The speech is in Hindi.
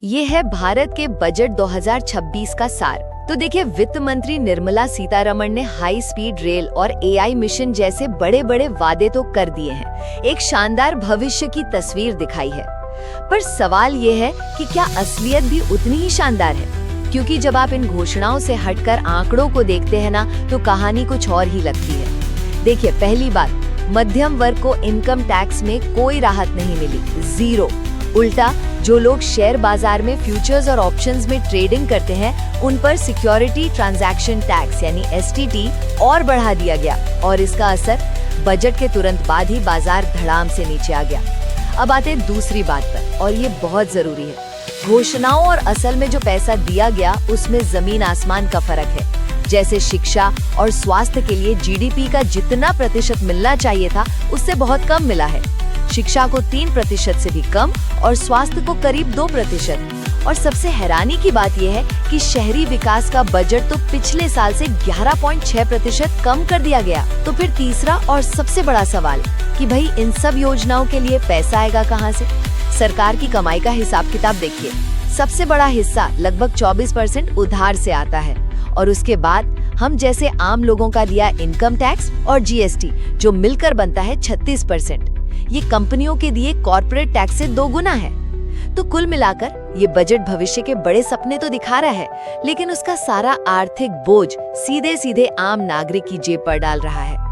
ये है भारत के बजट 2026 का सार। तो देखिए, वित्त मंत्री निर्मला सीतारमण ने हाई स्पीड रेल और एआई मिशन जैसे बड़े बड़े वादे तो कर दिए हैं, एक शानदार भविष्य की तस्वीर दिखाई है। पर सवाल ये है कि क्या असलियत भी उतनी ही शानदार है? क्योंकि जब आप इन घोषणाओं से हटकर आंकड़ों को देखते हैं ना, तो कहानी कुछ और ही लगती है। देखिए, पहली बात, मध्यम वर्ग को इनकम टैक्स में कोई राहत नहीं मिली, जीरो। उल्टा जो लोग शेयर बाजार में फ्यूचर्स और ऑप्शंस में ट्रेडिंग करते हैं, उन पर सिक्योरिटी ट्रांजैक्शन टैक्स यानी एसटीटी और बढ़ा दिया गया, और इसका असर बजट के तुरंत बाद ही बाजार धड़ाम से नीचे आ गया। अब आते हैं दूसरी बात पर, और ये बहुत जरूरी है। घोषणाओं और असल में जो पैसा दिया गया, उसमें जमीन आसमान का फर्क है। जैसे शिक्षा और स्वास्थ्य के लिए जीडीपी का जितना प्रतिशत मिलना चाहिए था, उससे बहुत कम मिला है। शिक्षा को 3% से भी कम और स्वास्थ्य को करीब 2%। और सबसे हैरानी की बात यह है कि शहरी विकास का बजट तो पिछले साल से 11.6% कम कर दिया गया। तो फिर तीसरा और सबसे बड़ा सवाल कि भाई इन सब योजनाओं के लिए पैसा आएगा कहां से? सरकार की कमाई का हिसाब किताब देखिए, सबसे बड़ा हिस्सा लगभग 24% उधार से आता है, और उसके बाद हम जैसे आम लोगों का दिया इनकम टैक्स और जीएसटी, जो मिलकर बनता है 36%। ये कंपनियों के दिए कॉर्पोरेट टैक्स से 2 गुना है। तो कुल मिलाकर ये बजट भविष्य के बड़े सपने तो दिखा रहा है, लेकिन उसका सारा आर्थिक बोझ सीधे सीधे आम नागरिक की जेब पर डाल रहा है।